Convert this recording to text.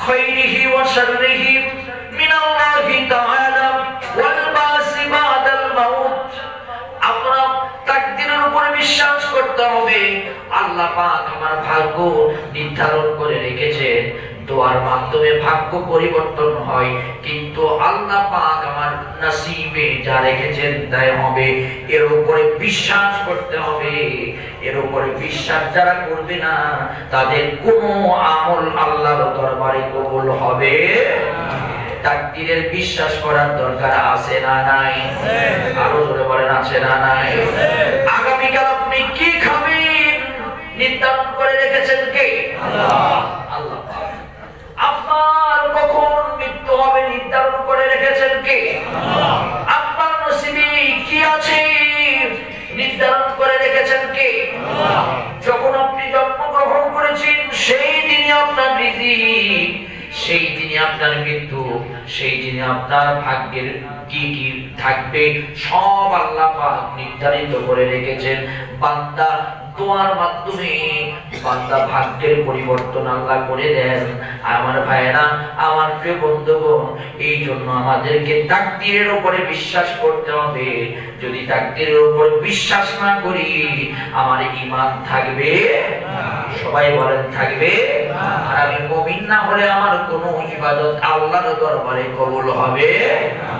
খাইরিহি ওয়া শাররিহি মিনাল্লাহি তাআলা ওয়াল বাসি বাদাল মাউত। আমরা তাকদীরের উপরে বিশ্বাস করতে হবে। আল্লাহ পাক আমার ভাগ্য নির্ধারণ করে রেখেছেন, দোয়ার মাধ্যমে ভাগ্য পরিবর্তন হয়, কিন্তু আল্লাহ পাক আমার নসিবে যা রেখেছেন তাই হবে। এর উপরে বিশ্বাস করতে হবে। এর উপরে বিশ্বাস যারা করবে না তাদের কোনো আমল আল্লাহর দরবারে কবুল হবে না। তাকদীরের বিশ্বাস করার দরকার আছে না নাই? আরো জোরে বলেন আছে না নাই? আগামীকাল আপনি কি খাবেন নির্ধারণ করে রেখেছেন কে? আল্লাহ। আল্লাহ। আপনার কখন মৃত্যু হবে নির্ধারণ করে রেখেছেন কে? আল্লাহ। আপনার নসিবে কি আছে নির্ধারণ করে রেখেছেন কে? আল্লাহ। যখন আপনি জন্মগ্রহণ করেছেন সেই দিনই আপনার রিজিক, সেই দিনে আপনার মৃত্যু, সেই দিনে আপনার ভাগ্যের কি কি থাকবে সব আল্লাহ পাক নির্ধারিত করে রেখেছেন। বান্দা দোয়ার মাধ্যমে বান্দা ভাগ্যের পরিবর্তন আল্লাহ করে দেন। আমার ভাইরা, আমার প্রিয় বন্ধুগণ, এই জন্য আমাদেরকে তাকদীরের উপরে বিশ্বাস করতে হবে। যদি তাকদীরের উপরে বিশ্বাস না করি আমার ঈমান থাকবে না। সবাই বলেন থাকবে না। আর আমি মুমিন না হলে আমার কোনো ইবাদত আল্লাহর দরবারে কবুল হবে না।